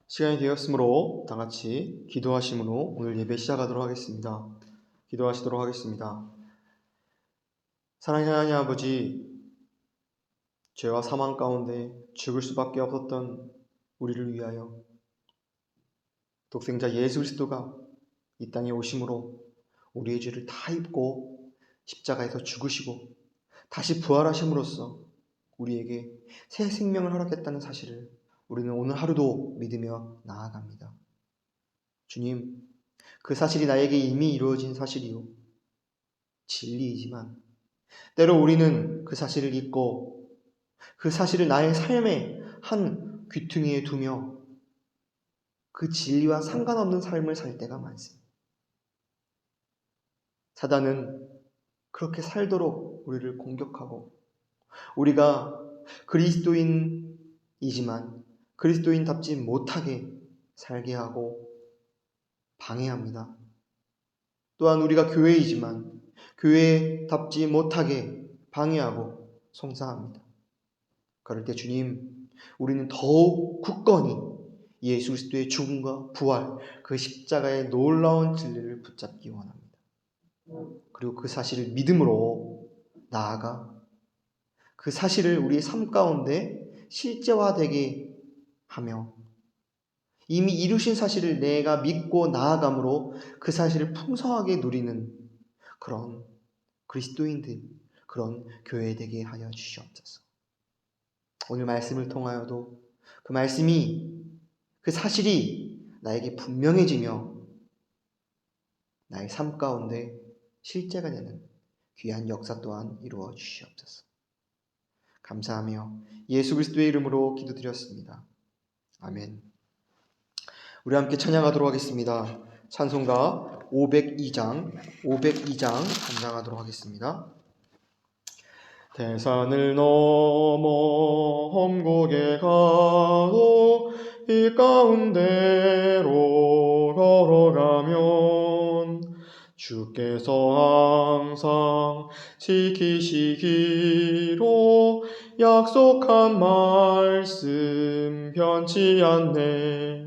시간이 되었으므로 다 같이 기도하심으로 오늘 예배 시작하도록 하겠습니다. 기도하시도록 하겠습니다. 사랑하는 하나님 아버지, 죄와 사망 가운데 죽을 수밖에 없었던 우리를 위하여 독생자 예수 그리스도가 이 땅에 오심으로 우리의 죄를 다 입고 십자가에서 죽으시고 다시 부활하심으로써 우리에게 새 생명을 허락했다는 사실을 우리는 오늘 하루도 믿으며 나아갑니다. 주님, 그 사실이 나에게 이미 이루어진 사실이요 진리이지만 때로 우리는 그 사실을 잊고 그 사실을 나의 삶의 한 귀퉁이에 두며 그 진리와 상관없는 삶을 살 때가 많습니다. 사단은 그렇게 살도록 우리를 공격하고 우리가 그리스도인이지만 그리스도인답지 못하게 살게 하고 방해합니다. 또한 우리가 교회이지만 교회답지 못하게 방해하고 송사합니다. 그럴 때 주님, 우리는 더욱 굳건히 예수 그리스도의 죽음과 부활, 그 십자가의 놀라운 진리를 붙잡기 원합니다. 그리고 그 사실을 믿음으로 나아가 그 사실을 우리의 삶 가운데 실제화되게 하며 이미 이루신 사실을 내가 믿고 나아감으로 그 사실을 풍성하게 누리는 그런 그리스도인들, 그런 교회 되게 하여 주시옵소서. 오늘 말씀을 통하여도 그 말씀이, 그 사실이 나에게 분명해지며 나의 삶 가운데 실제가 되는 귀한 역사 또한 이루어 주시옵소서. 감사하며 예수 그리스도의 이름으로 기도드렸습니다. 아멘. 우리 함께 찬양하도록 하겠습니다. 찬송가 502장 찬양하도록 하겠습니다. 대산을 넘어 험곡에 가도 이 가운데로 걸어가면 주께서 항상 지키시기로 약속한 말씀 변치 않네.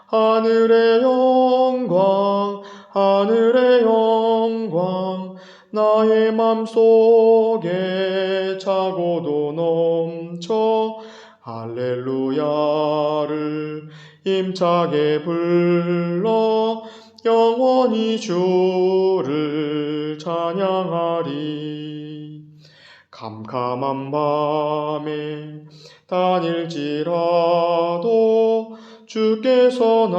하늘의 영광 나의 맘속에 차고도 넘쳐 할렐루야를 힘차게 불러 영원히 주를 찬양하리. 캄캄한 밤에 다닐지라도 주께서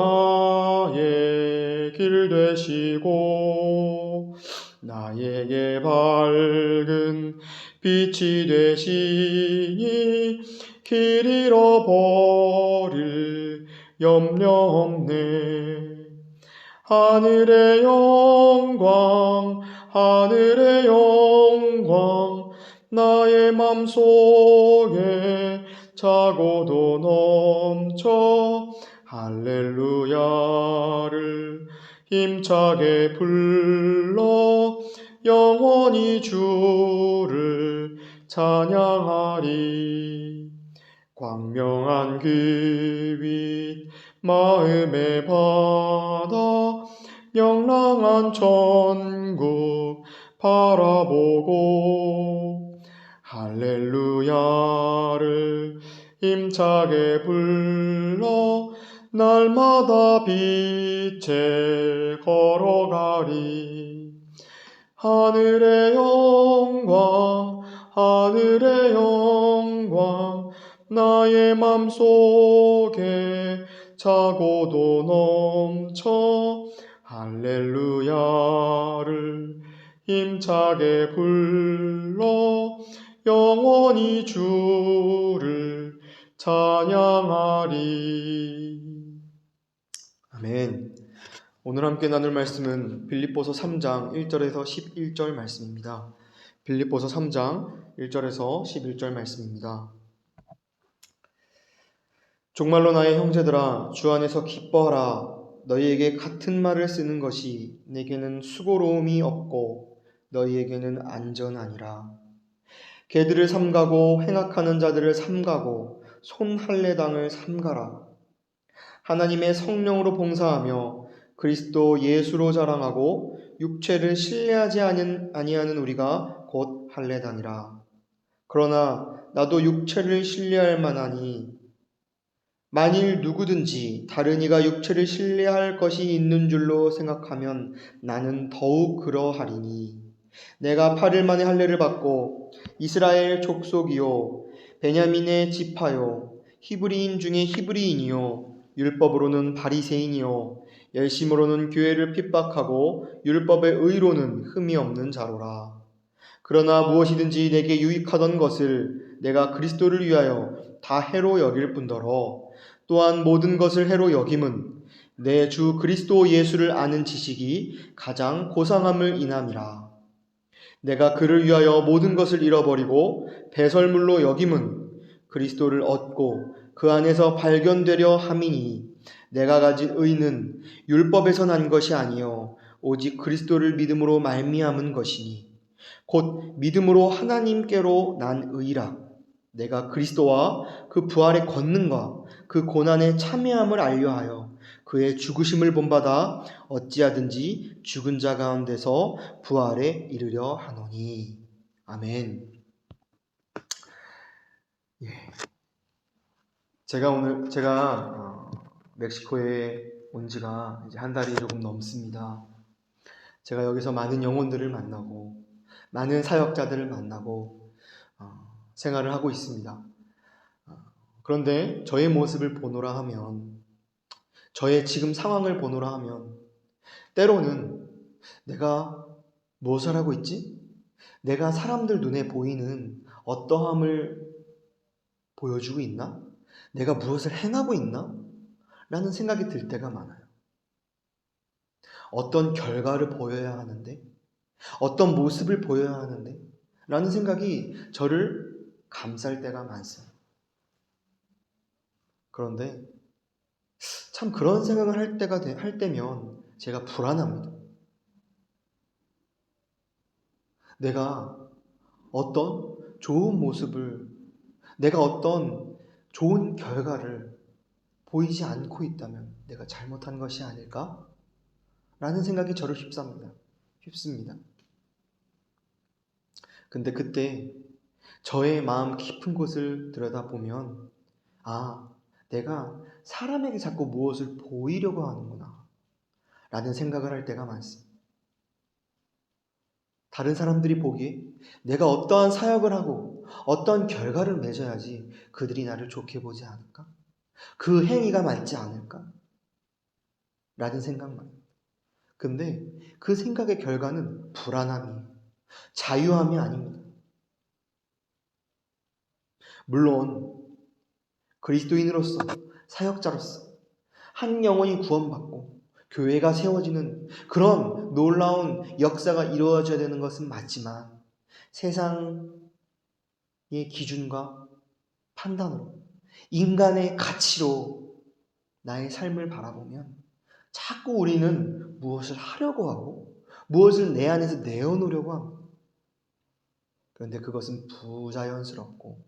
나의 길 되시고 나에게 밝은 빛이 되시니 길 잃어버릴 염려 없네. 하늘의 영광 나의 맘속에 차고도 넘쳐 할렐루야를 힘차게 불러 영원히 주를 찬양하리. 광명한 그 빛 마음에 받아 영랑한 천국 바라보고 할렐루야를 힘차게 불러 날마다 빛에 걸어가리. 하늘의 영광 나의 맘속에 차고도 넘쳐 할렐루야를 힘차게 불러 영원히 주를 찬양하리. 아멘. 오늘 함께 나눌 말씀은 빌립보서 3장 1절에서 11절 말씀입니다. 빌립보서 3장 1절에서 11절 말씀입니다. 정말로 나의 형제들아, 주 안에서 기뻐하라. 너희에게 같은 말을 쓰는 것이 내게는 수고로움이 없고 너희에게는 안전하니라. 개들을 삼가고 행악하는 자들을 삼가고 손할례당을 삼가라. 하나님의 성령으로 봉사하며 그리스도 예수로 자랑하고 육체를 신뢰하지 아니하는 우리가 곧 할례다니라. 그러나 나도 육체를 신뢰할 만하니 만일 누구든지 다른 이가 육체를 신뢰할 것이 있는 줄로 생각하면 나는 더욱 그러하리니 내가 8일 만에 할례를 받고 이스라엘 족속이요 베냐민의 지파요 히브리인 중에 히브리인이요 율법으로는 바리새인이요 열심으로는 교회를 핍박하고 율법의 의로는 흠이 없는 자로라. 그러나 무엇이든지 내게 유익하던 것을 내가 그리스도를 위하여 다 해로 여길 뿐더러 또한 모든 것을 해로 여김은 내 주 그리스도 예수를 아는 지식이 가장 고상함을 인함이라. 내가 그를 위하여 모든 것을 잃어버리고 배설물로 여김은 그리스도를 얻고 그 안에서 발견되려 함이니 내가 가진 의는 율법에서 난 것이 아니요 오직 그리스도를 믿음으로 말미암은 것이니 곧 믿음으로 하나님께로 난 의라. 내가 그리스도와 그 부활의 권능과 그 고난의 참여함을 알려하여 그의 죽으심을 본받아 어찌하든지 죽은 자 가운데서 부활에 이르려 하노니. 아멘. 예. 제가 멕시코에 온 지가 이제 한 달이 조금 넘습니다. 제가 여기서 많은 영혼들을 만나고 많은 사역자들을 만나고 생활을 하고 있습니다. 그런데 저의 모습을 보노라 하면, 저의 지금 상황을 보노라 하면 때로는 내가 무엇을 하고 있지? 내가 사람들 눈에 보이는 어떠함을 보여주고 있나? 내가 무엇을 행하고 있나? 라는 생각이 들 때가 많아요. 어떤 결과를 보여야 하는데, 어떤 모습을 보여야 하는데 라는 생각이 저를 감쌀 때가 많습니다. 그런데 참 그런 생각을 할 때면 제가 불안합니다. 내가 어떤 좋은 모습을, 내가 어떤 좋은 결과를 보이지 않고 있다면 내가 잘못한 것이 아닐까? 라는 생각이 저를 휩습니다. 근데 그때 저의 마음 깊은 곳을 들여다보면 내가 사람에게 자꾸 무엇을 보이려고 하는구나 라는 생각을 할 때가 많습니다. 다른 사람들이 보기에 내가 어떠한 사역을 하고 어떤 결과를 맺어야지 그들이 나를 좋게 보지 않을까? 그 행위가 맞지 않을까? 라는 생각만. 근데 그 생각의 결과는 불안함이에요. 자유함이 아닙니다. 물론 그리스도인으로서, 사역자로서 한 영혼이 구원받고 교회가 세워지는 그런 놀라운 역사가 이루어져야 되는 것은 맞지만 세상의 기준과 판단으로, 인간의 가치로 나의 삶을 바라보면 자꾸 우리는 무엇을 하려고 하고 무엇을 내 안에서 내어놓으려고 합니다. 그런데 그것은 부자연스럽고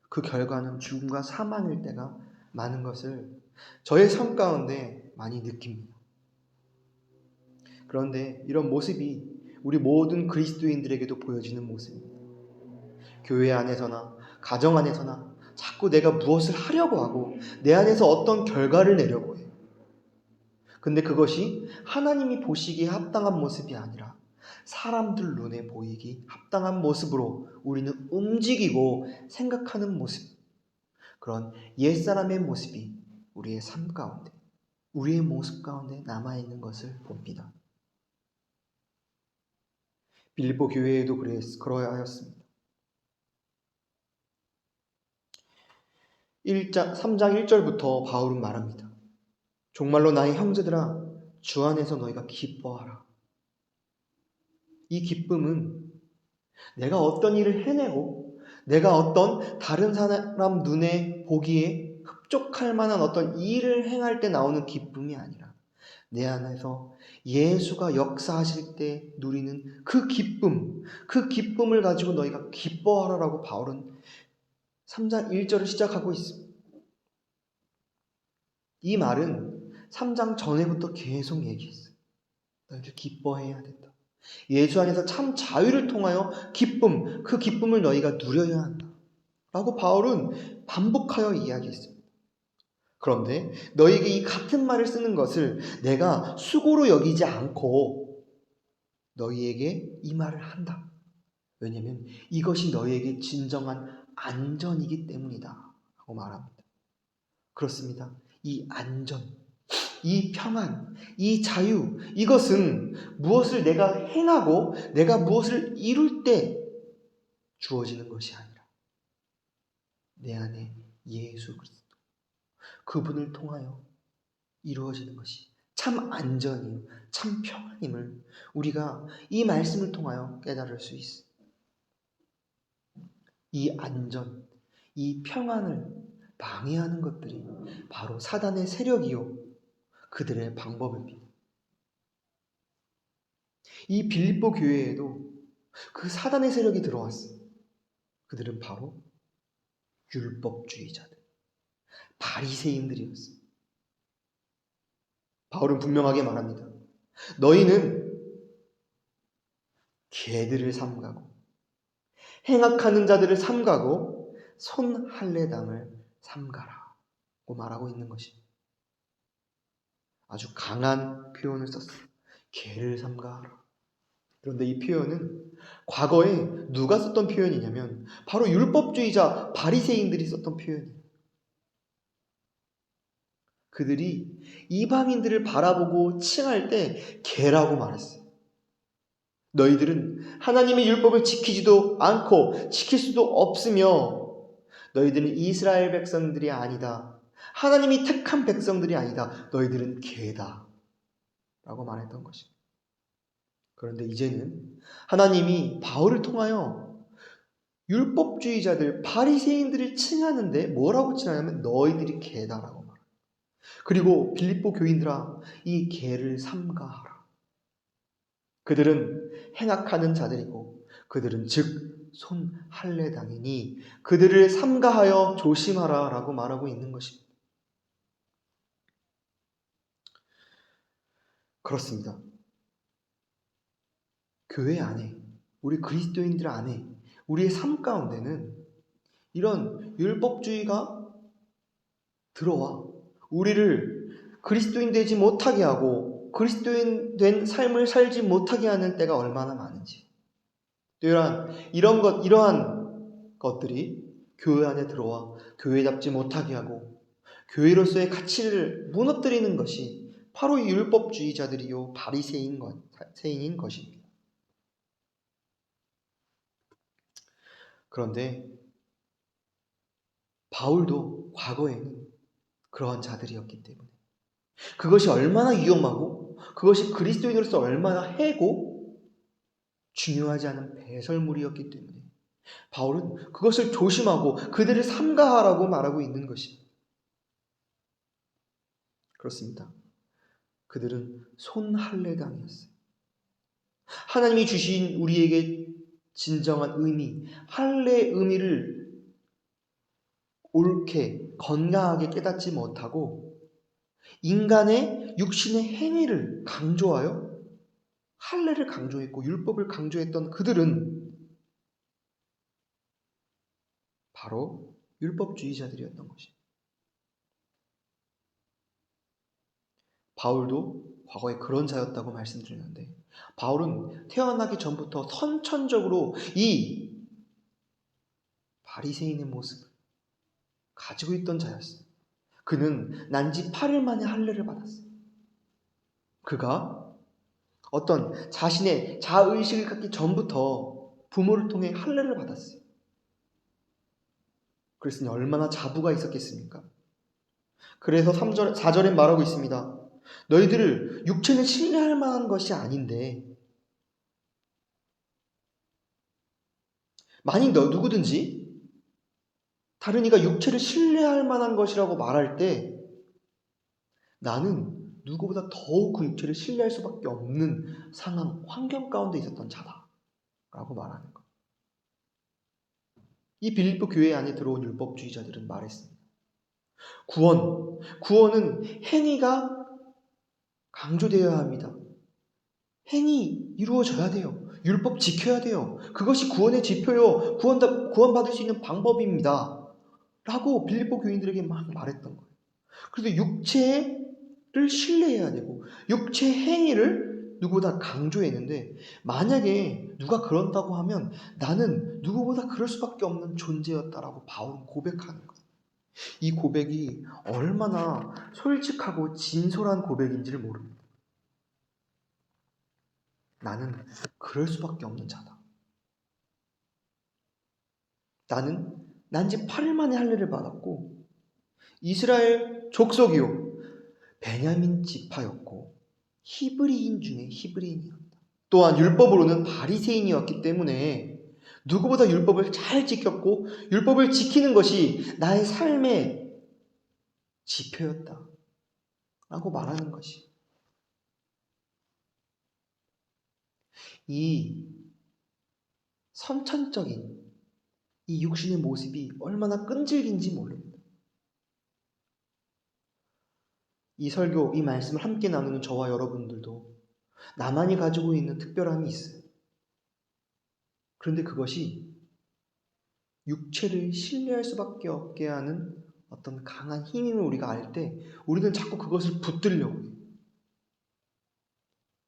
그 결과는 죽음과 사망일 때가 많은 것을 저의 삶 가운데 많이 느낍니다. 그런데 이런 모습이 우리 모든 그리스도인들에게도 보여지는 모습입니다. 교회 안에서나 가정 안에서나 자꾸 내가 무엇을 하려고 하고 내 안에서 어떤 결과를 내려고 해요. 근데 그것이 하나님이 보시기에 합당한 모습이 아니라 사람들 눈에 보이기 합당한 모습으로 우리는 움직이고 생각하는 모습, 그런 옛사람의 모습이 우리의 삶 가운데, 우리의 모습 가운데 남아있는 것을 봅니다. 빌립보 교회에도 그러하였습니다. 3장 1절부터 바울은 말합니다. 정말로 나의 형제들아, 주 안에서 너희가 기뻐하라. 이 기쁨은 내가 어떤 일을 해내고 내가 어떤 다른 사람 눈에 보기에 흡족할 만한 어떤 일을 행할 때 나오는 기쁨이 아니라 내 안에서 예수가 역사하실 때 누리는 그 기쁨을 가지고 너희가 기뻐하라라고 바울은 3장 1절을 시작하고 있습니다. 이 말은 3장 전에부터 계속 얘기했어요. 너희들 기뻐해야 된다. 예수 안에서 참 자유를 통하여 기쁨, 그 기쁨을 너희가 누려야 한다. 라고 바울은 반복하여 이야기했습니다. 그런데 너희에게 이 같은 말을 쓰는 것을 내가 수고로 여기지 않고 너희에게 이 말을 한다. 왜냐하면 이것이 너희에게 진정한 안전이기 때문이다. 라고 말합니다. 그렇습니다. 이 안전, 이 평안, 이 자유, 이것은 무엇을 내가 행하고 내가 무엇을 이룰 때 주어지는 것이 아니라 내 안에 예수 그리스도, 그분을 통하여 이루어지는 것이 참 안전이요, 참 평안임을 우리가 이 말씀을 통하여 깨달을 수 있습니다. 이 안전, 이 평안을 방해하는 것들이 바로 사단의 세력이요, 그들의 방법입니다. 이 빌립보 교회에도 그 사단의 세력이 들어왔어요. 그들은 바로 율법주의자들, 바리새인들이었어요. 바울은 분명하게 말합니다. 너희는 개들을 삼가고 행악하는 자들을 삼가고 손할례당을 삼가라고 말하고 있는 것입니다. 아주 강한 표현을 썼어요. 개를 삼가하라. 그런데 이 표현은 과거에 누가 썼던 표현이냐면 바로 율법주의자 바리새인들이 썼던 표현이에요. 그들이 이방인들을 바라보고 칭할 때 개라고 말했어요. 너희들은 하나님의 율법을 지키지도 않고 지킬 수도 없으며 너희들은 이스라엘 백성들이 아니다. 하나님이 택한 백성들이 아니다. 너희들은 개다. 라고 말했던 것입니다. 그런데 이제는 하나님이 바울을 통하여 율법주의자들, 바리새인들을 칭하는데 뭐라고 칭하냐면 너희들이 개다라고 말합니다. 그리고 빌립보 교인들아, 이 개를 삼가하라. 그들은 행악하는 자들이고 그들은 즉 손할례당이니 그들을 삼가하여 조심하라 라고 말하고 있는 것입니다. 그렇습니다. 교회 안에, 우리 그리스도인들 안에, 우리의 삶 가운데는 이런 율법주의가 들어와 우리를 그리스도인 되지 못하게 하고 그리스도인 된 삶을 살지 못하게 하는 때가 얼마나 많은지, 또 이러한 것들이 교회 안에 들어와 교회답지 못하게 하고 교회로서의 가치를 무너뜨리는 것이 바로 이 율법주의자들이요 바리새인인 것입니다. 그런데 바울도 과거에는 그러한 자들이었기 때문에 그것이 얼마나 위험하고 그것이 그리스도인으로서 얼마나 해고 중요하지 않은 배설물이었기 때문에 바울은 그것을 조심하고 그들을 삼가하라고 말하고 있는 것입니다. 그렇습니다. 그들은 손할례당이었어요. 하나님이 주신 우리에게 진정한 의미, 할례의 의미를 옳게 건강하게 깨닫지 못하고 인간의 육신의 행위를 강조하여 할례를 강조했고 율법을 강조했던 그들은 바로 율법주의자들이었던 것입니다. 바울도 과거에 그런 자였다고 말씀드렸는데 바울은 태어나기 전부터 선천적으로 이 바리새인의 모습을 가지고 있던 자였어요. 그는 난지 8일 만에 할례를 받았어요. 그가 어떤 자신의 자의식을 갖기 전부터 부모를 통해 할례를 받았어요. 그랬으니 얼마나 자부가 있었겠습니까? 그래서 4절에 말하고 있습니다. 너희들을 육체는 신뢰할 만한 것이 아닌데 만일 너 누구든지 다른 이가 육체를 신뢰할 만한 것이라고 말할 때 나는 누구보다 더욱 그 육체를 신뢰할 수밖에 없는 상황, 환경 가운데 있었던 자다 라고 말하는 것. 이 빌립보 교회 안에 들어온 율법주의자들은 말했습니다. 구원은 행위가 강조되어야 합니다. 행위 이루어져야 돼요. 율법 지켜야 돼요. 그것이 구원의 지표요. 구원받을 수 있는 방법입니다. 라고 빌립보 교인들에게 막 말했던 거예요. 그래서 육체를 신뢰해야 되고 육체 행위를 누구보다 강조했는데, 만약에 누가 그런다고 하면 나는 누구보다 그럴 수밖에 없는 존재였다라고 바울은 고백하는 거예요. 이 고백이 얼마나 솔직하고 진솔한 고백인지를 모릅니다. 나는 그럴 수밖에 없는 자다. 나는 난지 8일 만에 할례를 받았고 이스라엘 족속이요 베냐민 지파였고 히브리인 중에 히브리인이었다. 또한 율법으로는 바리새인이었기 때문에 누구보다 율법을 잘 지켰고 율법을 지키는 것이 나의 삶의 지표였다 라고 말하는 것이, 이 선천적인 이 육신의 모습이 얼마나 끈질긴지 모릅니다. 이 설교, 이 말씀을 함께 나누는 저와 여러분들도 나만이 가지고 있는 특별함이 있어요. 그런데 그것이 육체를 신뢰할 수밖에 없게 하는 어떤 강한 힘임을 우리가 알 때 우리는 자꾸 그것을 붙들려고 해요.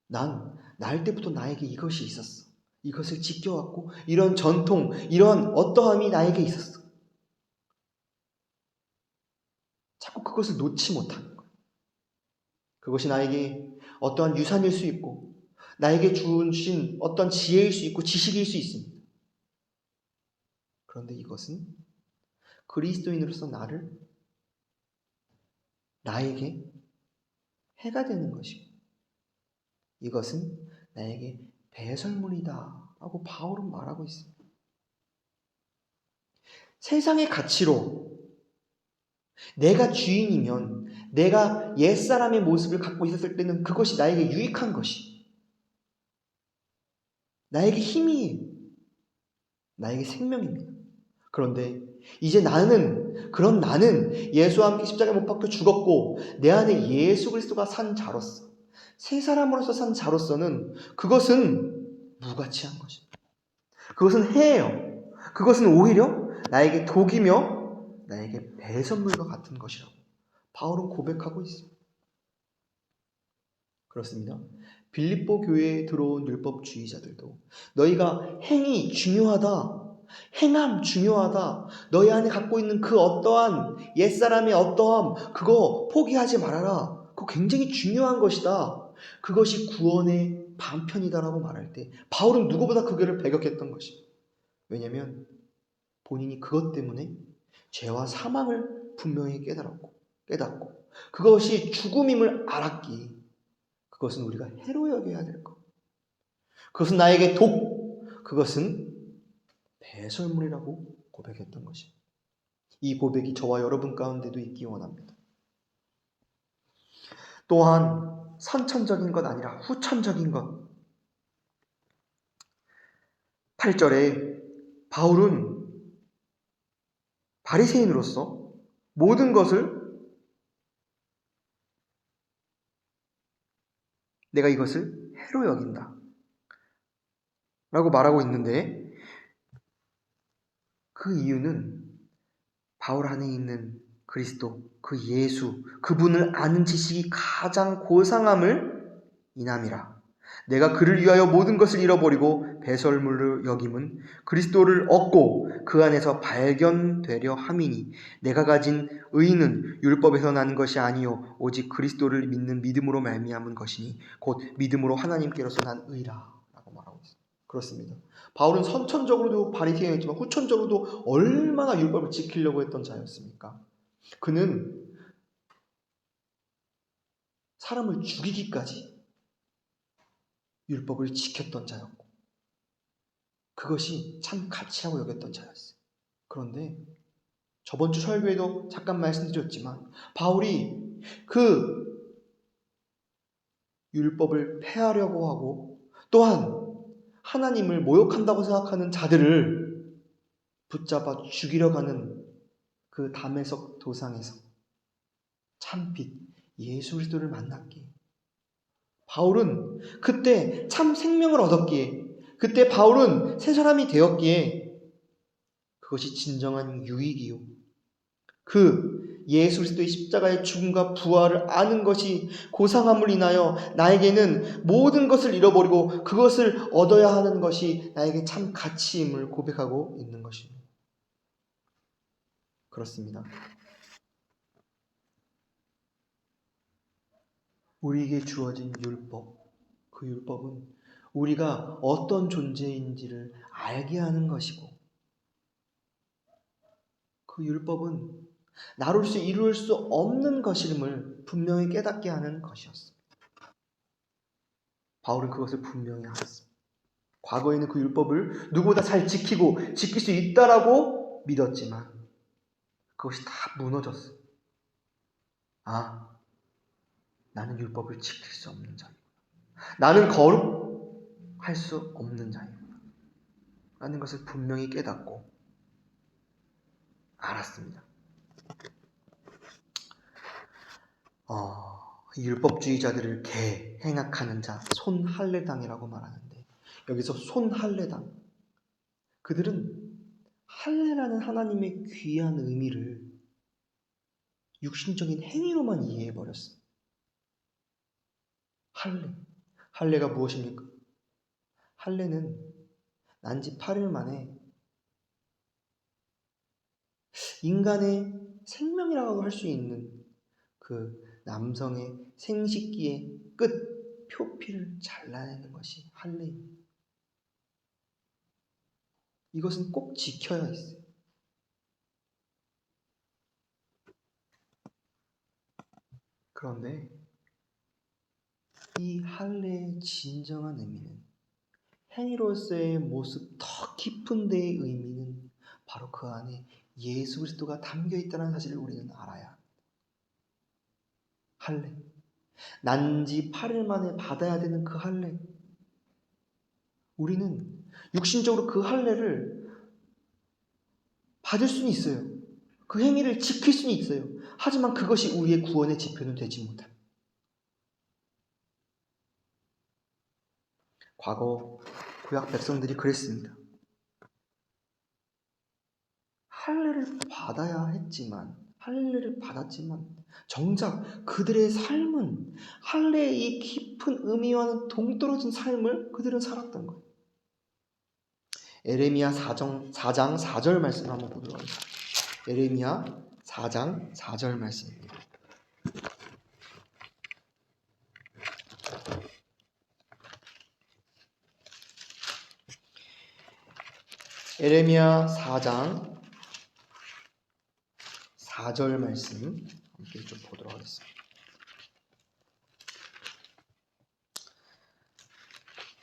난 날 때부터 나에게 이것이 있었어. 이것을 지켜왔고 이런 전통, 이런 어떠함이 나에게 있었어. 자꾸 그것을 놓지 못하는 거예요. 그것이 나에게 어떠한 유산일 수 있고 나에게 주신 어떤 지혜일 수 있고 지식일 수 있습니다. 그런데 이것은 그리스도인으로서 나에게 해가 되는 것이고 이것은 나에게 배설물이다 라고 바울은 말하고 있습니다. 세상의 가치로 내가 주인이면, 내가 옛사람의 모습을 갖고 있었을 때는 그것이 나에게 유익한 것이, 나에게 힘이, 나에게 생명입니다. 그런데 이제 그런 나는 예수와 함께 십자가에 못 박혀 죽었고 내 안에 예수 그리스도가 산 자로서, 새 사람으로서 산 자로서는 그것은 무가치한 것입니다. 그것은 해예요. 그것은 오히려 나에게 독이며 나에게 배선물과 같은 것이라고 바울은 고백하고 있습니다. 그렇습니다. 빌립보 교회에 들어온 율법주의자들도 너희가 행위 중요하다, 행함 중요하다, 너희 안에 갖고 있는 그 어떠한 옛사람의 어떠함 그거 포기하지 말아라, 그거 굉장히 중요한 것이다, 그것이 구원의 방편이다라고 말할 때 바울은 누구보다 그거를 배격했던 것입니다. 왜냐하면 본인이 그것 때문에 죄와 사망을 분명히 깨닫고 그것이 죽음임을 알았기에 그것은 우리가 해로 여겨야 될 것, 그것은 나에게 그것은 배설물이라고 고백했던 것입니다. 이 고백이 저와 여러분 가운데도 있기 원합니다. 또한 선천적인 것 아니라 후천적인 것. 8절에 바울은 바리새인으로서 모든 것을 내가 이것을 해로 여긴다 라고 말하고 있는데, 그 이유는 바울 안에 있는 그리스도, 그 예수, 그분을 아는 지식이 가장 고상함을 인함이라. 내가 그를 위하여 모든 것을 잃어버리고 배설물로 여김은 그리스도를 얻고 그 안에서 발견되려 함이니 내가 가진 의는 율법에서 난 것이 아니요 오직 그리스도를 믿는 믿음으로 말미암은 것이니 곧 믿음으로 하나님께로서 난 의라 라고 말하고 있습니다. 그렇습니다. 바울은 선천적으로도 바리새인이었지만 후천적으로도 얼마나 율법을 지키려고 했던 자였습니까? 그는 사람을 죽이기까지 율법을 지켰던 자였고 그것이 참 가치라고 여겼던 자였어요. 그런데 저번 주 설교에도 잠깐 말씀드렸지만 바울이 그 율법을 폐하려고 하고 또한 하나님을 모욕한다고 생각하는 자들을 붙잡아 죽이려 가는 그 다메섹 도상에서 참 빛 예수 그리스도를 만났기에, 바울은 그때 참 생명을 얻었기에, 그때 바울은 새 사람이 되었기에 그것이 진정한 유익이요, 그 예수 그리스도의 십자가의 죽음과 부활을 아는 것이 고상함을 인하여 나에게는 모든 것을 잃어버리고 그것을 얻어야 하는 것이 나에게 참 가치임을 고백하고 있는 것입니다. 그렇습니다. 우리에게 주어진 율법, 그 율법은 우리가 어떤 존재인지를 알게 하는 것이고, 그 율법은 나로서 이룰 수 없는 것임을 분명히 깨닫게 하는 것이었습니다. 바울은 그것을 분명히 알았습니다. 과거에는 그 율법을 누구보다 잘 지키고 지킬 수 있다라고 믿었지만 그것이 다 무너졌어요. 아, 나는 율법을 지킬 수 없는 자이구나. 나는 거룩할 수 없는 자이구나. 라는 것을 분명히 깨닫고 알았습니다. 율법주의자들을 개행악하는 자, 손할례당이라고 말하는데, 여기서 손할례당, 그들은 할례라는 하나님의 귀한 의미를 육신적인 행위로만 이해해버렸어요. 할례가 무엇입니까? 할례는 난지 8일 만에 인간의 생명이라고 할 수 있는 그 남성의 생식기의 끝 표피를 잘라내는 것이 할례입니다. 이것은 꼭 지켜야 했어요. 그런데 이 할례의 진정한 의미는, 행위로서의 모습 더 깊은 데의 의미는 바로 그 안에 예수 그리스도가 담겨 있다는 사실을 우리는 알아야 합니다. 할례, 난지 8일 만에 받아야 되는 그 할례, 우리는 육신적으로 그 할례를 받을 수는 있어요. 그 행위를 지킬 수는 있어요. 하지만 그것이 우리의 구원의 지표는 되지 못합니다. 과거 구약 백성들이 그랬습니다. 할례를 받았지만 정작 그들의 삶은 할례의 이 깊은 의미와는 동떨어진 삶을 그들은 살았던 거예요. 에레미야 4장 4절 말씀을 한번 보도록 하겠습니다. 에레미야 4장 4절 말씀입니다. 에레미야 4장 4절 말씀 함께 좀 보도록 하겠습니다.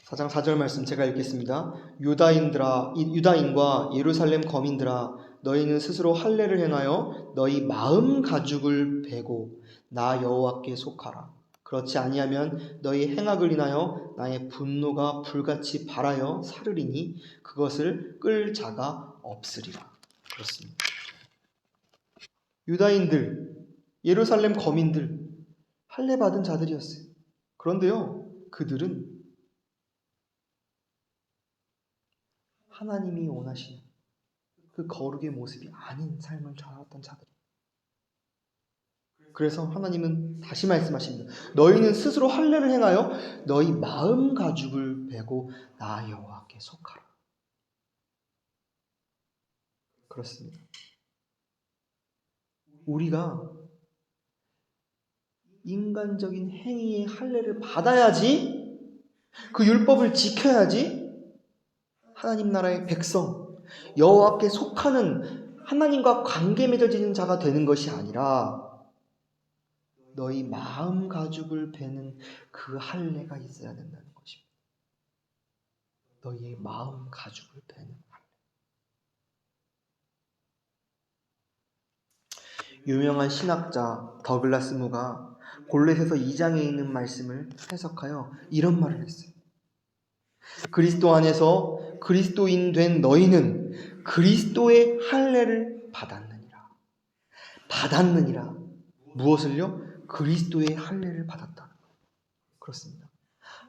4장 4절 말씀 제가 읽겠습니다. 유다인과 예루살렘 거민들아, 너희는 스스로 할례를 행하여 너희 마음 가죽을 베고 나 여호와께 속하라. 그렇지 아니하면 너희 행악을 인하여 나의 분노가 불같이 발하여 사르리니 그것을 끌 자가 없으리라. 그렇습니다. 유다인들, 예루살렘 거민들, 할례 받은 자들이었어요. 그런데요, 그들은 하나님이 원하시는 그 거룩의 모습이 아닌 삶을 살았던 자들이에요. 그래서 하나님은 다시 말씀하십니다. 너희는 스스로 할례를 행하여 너희 마음 가죽을 베고 나 여호와께 속하라. 그렇습니다. 우리가 인간적인 행위의 할례를 받아야지, 그 율법을 지켜야지 하나님 나라의 백성, 여호와께 속하는 하나님과 관계 맺어지는 자가 되는 것이 아니라 너희 마음 가죽을 베는 그 할례가 있어야 된다는 것입니다. 너희의 마음 가죽을 베는 할례. 유명한 신학자 더글라스 무가 골렛에서 2장에 있는 말씀을 해석하여 이런 말을 했어요. 그리스도 안에서 그리스도인 된 너희는 그리스도의 할례를 받았느니라. 무엇을요? 그리스도의 할례를 받았다. 그렇습니다.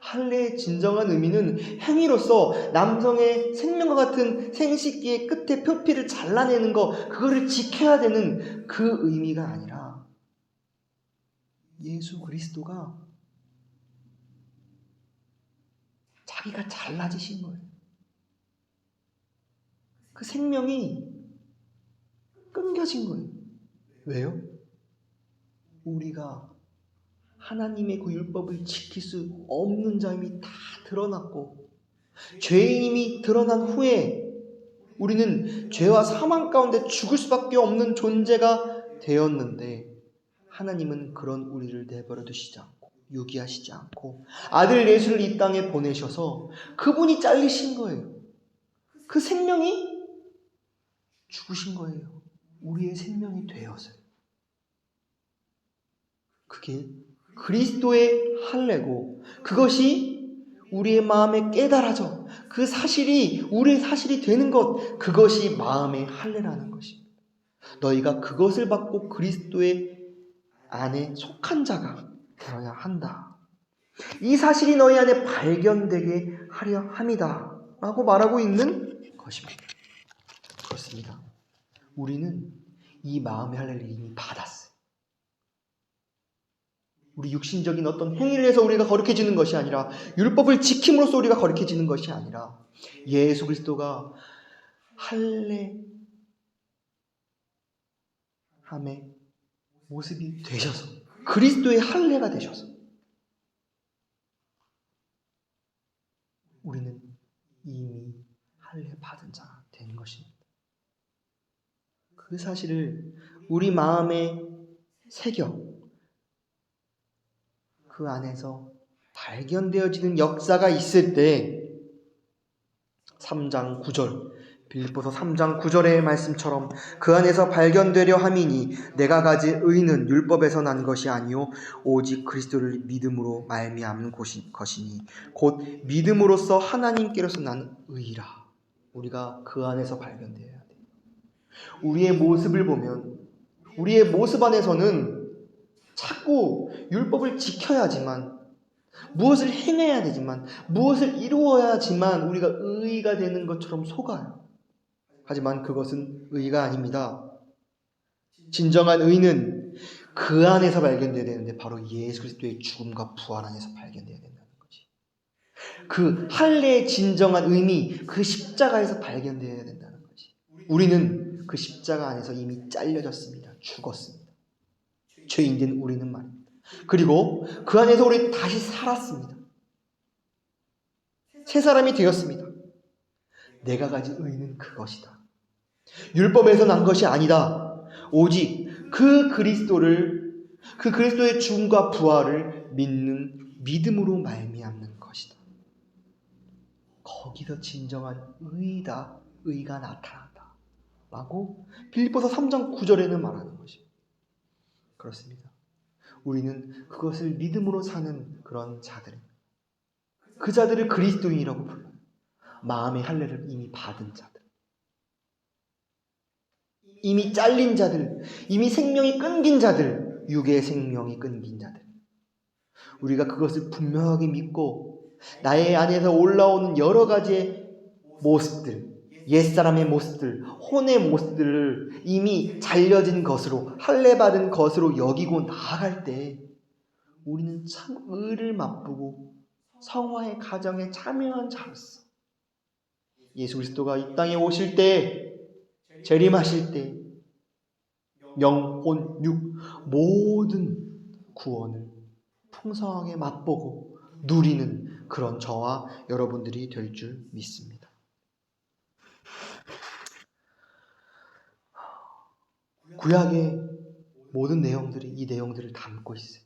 할례의 진정한 의미는 행위로서 남성의 생명과 같은 생식기의 끝에 표피를 잘라내는 거, 그거를 지켜야 되는 그 의미가 아니라 예수 그리스도가 자기가 잘라지신 거예요. 그 생명이 끊겨진 거예요. 왜요? 우리가 하나님의 그 율법을 지킬 수 없는 자임이 다 드러났고, 죄인임이 드러난 후에 우리는 죄와 사망 가운데 죽을 수밖에 없는 존재가 되었는데, 하나님은 그런 우리를 내버려 두시지 않고 유기하시지 않고 아들 예수를 이 땅에 보내셔서 그분이 잘리신 거예요. 그 생명이 죽으신 거예요. 우리의 생명이 되어서요. 그게 그리스도의 할례고, 그것이 우리의 마음에 깨달아져 그 사실이 우리의 사실이 되는 것, 그것이 마음의 할례라는 것입니다. 너희가 그것을 받고 그리스도의 안에 속한 자가 되어야 한다. 이 사실이 너희 안에 발견되게 하려 함이다 라고 말하고 있는 것입니다. 그렇습니다. 우리는 이 마음의 할례를 이미 받았어요. 우리 육신적인 어떤 행위를 해서 우리가 거룩해지는 것이 아니라, 율법을 지킴으로써 우리가 거룩해지는 것이 아니라, 예수 그리스도가 할례함의 모습이 되셔서, 그리스도의 할례가 되셔서 우리는 이미 할례 받은 자가 된 것입니다. 그 사실을 우리 마음에 새겨 그 안에서 발견되어지는 역사가 있을 때, 3장 9절, 빌립보서 3장 9절의 말씀처럼 그 안에서 발견되려 함이니 내가 가진 의는 율법에서 난 것이 아니요 오직 그리스도를 믿음으로 말미암은 것이니 곧 믿음으로써 하나님께로서 난 의라. 우리가 그 안에서 발견되어야 돼요. 우리의 모습을 보면, 우리의 모습 안에서는 자꾸 율법을 지켜야지만, 무엇을 행해야 되지만, 무엇을 이루어야지만 우리가 의의가 되는 것처럼 속아요. 하지만 그것은 의의가 아닙니다. 진정한 의는 그 안에서 발견되어야 되는데, 바로 예수 그리스도의 죽음과 부활 안에서 발견되어야 된다는 거지. 그 할례의 진정한 의미, 그 십자가에서 발견되어야 된다는 거지. 우리는 그 십자가 안에서 이미 잘려졌습니다. 죽었습니다. 죄인된 우리는 말입니다. 그리고 그 안에서 우리 다시 살았습니다. 새 사람이 되었습니다. 내가 가진 의는 그것이다. 율법에서 난 것이 아니다. 오직 그 그리스도의 죽음과 부활을 믿는 믿음으로 말미암는 것이다. 거기서 진정한 의이다. 의가 나타난다. 라고 빌립보서 3장 9절에는 말하는 것입니다. 그렇습니다. 우리는 그것을 믿음으로 사는 그런 자들입니다. 그 자들을 그리스도인이라고 불러요. 마음의 할례를 이미 받은 자들, 이미 잘린 자들, 이미 생명이 끊긴 자들, 육의 생명이 끊긴 자들. 우리가 그것을 분명하게 믿고 나의 안에서 올라오는 여러 가지의 모습들, 옛사람의 모습들, 혼의 모습들을 이미 잘려진 것으로, 할례받은 것으로 여기고 나아갈 때 우리는 참 의를 맛보고 성화의 가정에 참여한 자로서 예수 그리스도가 이 땅에 오실 때, 재림하실 때 영혼, 육 모든 구원을 풍성하게 맛보고 누리는 그런 저와 여러분들이 될 줄 믿습니다. 구약의 모든 내용들이 이 내용들을 담고 있어요.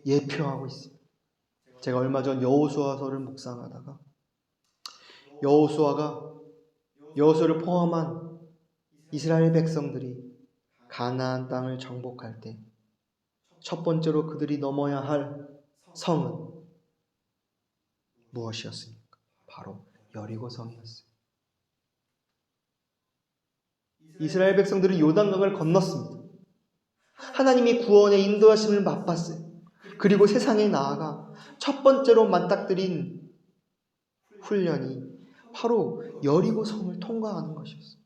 예표하고 있습니다. 제가 얼마 전 여호수아서를 묵상하다가 여호수아를 포함한 이스라엘 백성들이 가나안 땅을 정복할 때 첫 번째로 그들이 넘어야 할 성은 무엇이었습니까? 바로 여리고 성이었어요. 이스라엘 백성들이 요단강을 건넜습니다. 하나님의 구원의 인도하심을 맛봤어요. 그리고 세상에 나아가 첫 번째로 맞닥뜨린 훈련이 바로 여리고 성을 통과하는 것이었어요.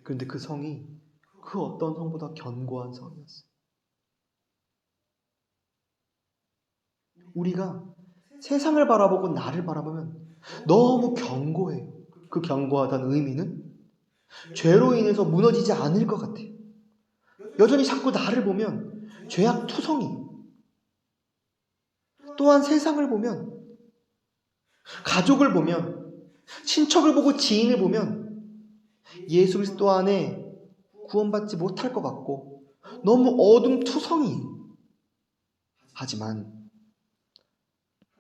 그런데 그 성이 그 어떤 성보다 견고한 성이었어요. 우리가 세상을 바라보고 나를 바라보면 너무 견고해요. 그 견고하다는 의미는 죄로 인해서 무너지지 않을 것 같아요. 여전히 자꾸 나를 보면 죄악투성이에요. 또한 세상을 보면, 가족을 보면, 친척을 보고 지인을 보면 예수 그리스도 안에 구원받지 못할 것 같고 너무 어둠투성이에요. 하지만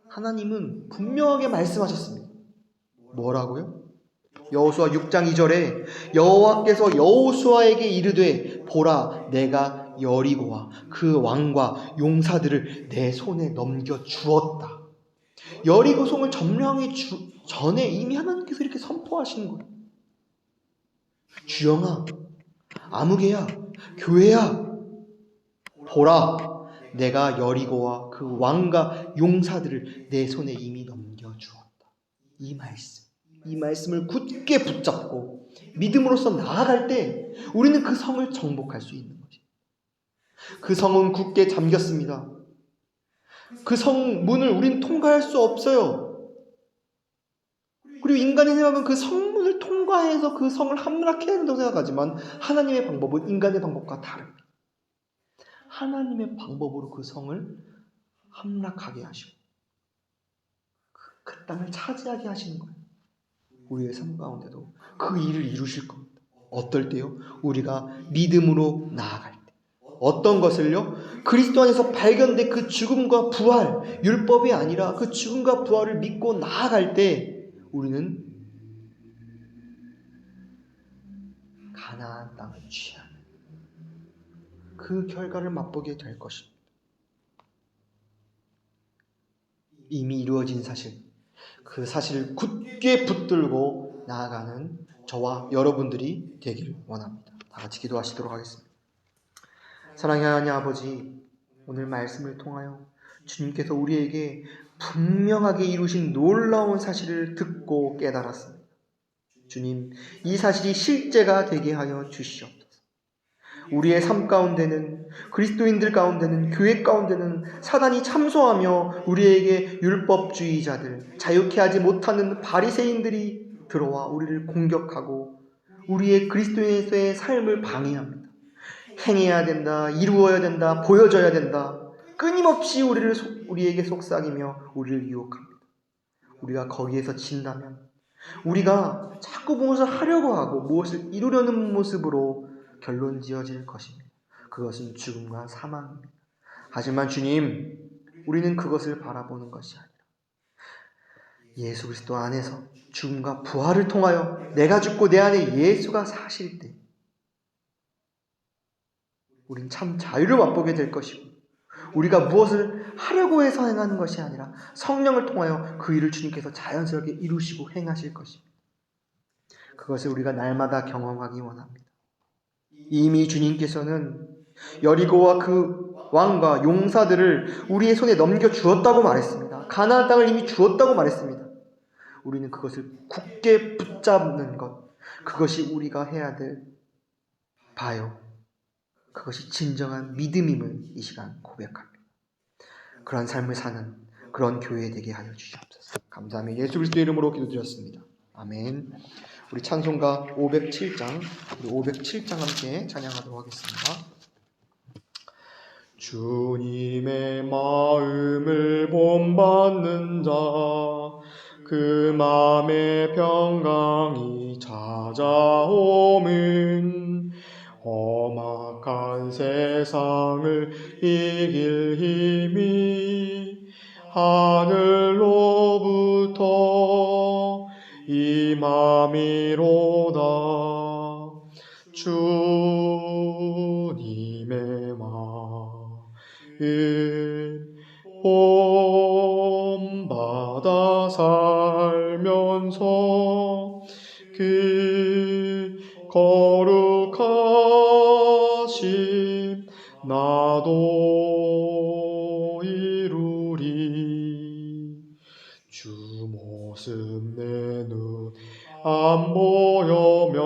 하나님은 분명하게 말씀하셨습니다. 뭐라고요? 여호수아 6장 2절에 여호와께서 여호수아에게 이르되 보라 내가 여리고와 그 왕과 용사들을 내 손에 넘겨 주었다. 여리고 성을 점령하기 전에 이미 하나님께서 이렇게 선포하시는 거예요. 주영아, 아무개야, 교회야, 보라 내가 여리고와 그 왕과 용사들을 내 손에 이미 넘겨주었다. 이 말씀을 굳게 붙잡고 믿음으로써 나아갈 때 우리는 그 성을 정복할 수 있는 것이에요. 그 성은 굳게 잠겼습니다. 그 성문을 우리는 통과할 수 없어요. 그리고 인간이 생각하면 그 성문을 통과해서 그 성을 함락해야 된다고 생각하지만 하나님의 방법은 인간의 방법과 다릅니다. 하나님의 방법으로 그 성을 함락하게 하시고 그 땅을 차지하게 하시는 거예요. 우리의 삶 가운데도 그 일을 이루실 겁니다. 어떨 때요? 우리가 믿음으로 나아갈 때. 어떤 것을요? 그리스도 안에서 발견된 그 죽음과 부활, 율법이 아니라 그 죽음과 부활을 믿고 나아갈 때 우리는 가나안 땅을 취하는 그 결과를 맛보게 될 것입니다. 이미 이루어진 사실, 그 사실을 굳게 붙들고 나아가는 저와 여러분들이 되기를 원합니다. 다 같이 기도하시도록 하겠습니다. 사랑의 하나님 아버지, 오늘 말씀을 통하여 주님께서 우리에게 분명하게 이루신 놀라운 사실을 듣고 깨달았습니다. 주님, 이 사실이 실제가 되게 하여 주시옵소서. 우리의 삶 가운데는, 그리스도인들 가운데는, 교회 가운데는 사단이 참소하며 우리에게 율법주의자들, 자유케 하지 못하는 바리새인들이 들어와 우리를 공격하고 우리의 그리스도인에서의 삶을 방해합니다. 행해야 된다, 이루어야 된다, 보여져야 된다. 끊임없이 우리에게 속삭이며 우리를 유혹합니다. 우리가 거기에서 진다면 우리가 자꾸 무엇을 하려고 하고 무엇을 이루려는 모습으로 결론 지어질 것입니다. 그것은 죽음과 사망입니다. 하지만 주님, 우리는 그것을 바라보는 것이 아니라 예수 그리스도 안에서 죽음과 부활을 통하여 내가 죽고 내 안에 예수가 사실 때 우린 참 자유를 맛보게 될 것이고 우리가 무엇을 하려고 해서 행하는 것이 아니라 성령을 통하여 그 일을 주님께서 자연스럽게 이루시고 행하실 것입니다. 그것을 우리가 날마다 경험하기 원합니다. 이미 주님께서는 여리고와 그 왕과 용사들을 우리의 손에 넘겨주었다고 말했습니다. 가나안 땅을 이미 주었다고 말했습니다. 우리는 그것을 굳게 붙잡는 것, 그것이 우리가 해야 될 바요. 그것이 진정한 믿음임을 이 시간 고백합니다. 그런 삶을 사는 그런 교회 되게 하여 주시옵소서. 감사하며 예수 그리스도의 이름으로 기도드렸습니다. 아멘. 우리 찬송가 507장, 우리 507장 함께 찬양하도록 하겠습니다. 주님의 마음을 본받는 자, 그 마음의 평강이 찾아오면 험악한 세상을 이길 힘이 하늘로부터 임함이로다. 주님의 마음 본받아 살면서 그 거룩한 나도 이루리. 주 모습 내 눈 안 보여며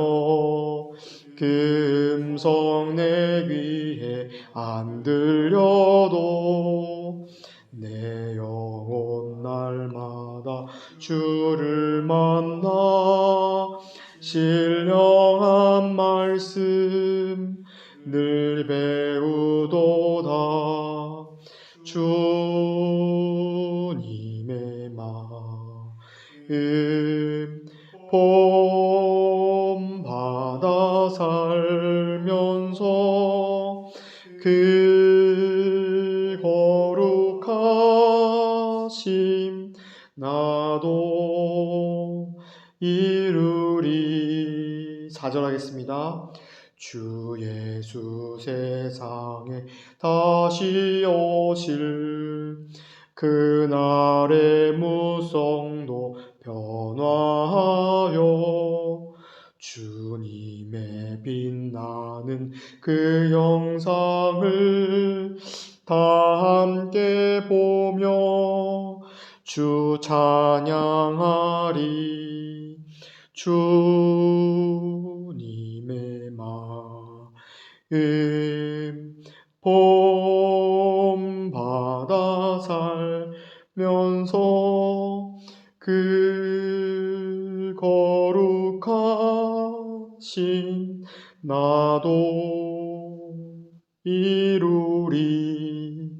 그 음성 내 귀에 안 들려도 내 영혼 날마다 주를 만나 신령한 말씀 늘 배우도다. 주님의 마음 본받아 살면서 그 거룩하심 나도 이루리. 4절 하겠습니다. 주 예수 세상에 다시 오실 그날의 무성도 변화하여 주님의 빛나는 그 영상을 다 함께 보며 주 찬양하리. 주님의 마음 본받아 살면서 그 거룩하신 나도 이루리.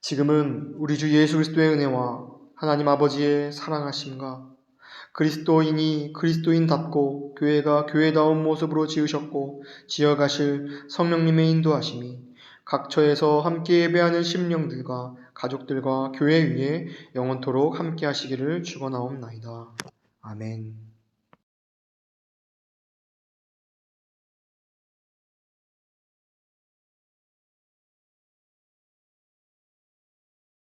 지금은 우리 주 예수 그리스도의 은혜와 하나님 아버지의 사랑하심과 그리스도인이 그리스도인답고 교회가 교회다운 모습으로 지으셨고 지어가실 성령님의 인도하심이 각 처에서 함께 예배하는 심령들과 가족들과 교회 위에 영원토록 함께 하시기를 축원하옵나이다. 아멘.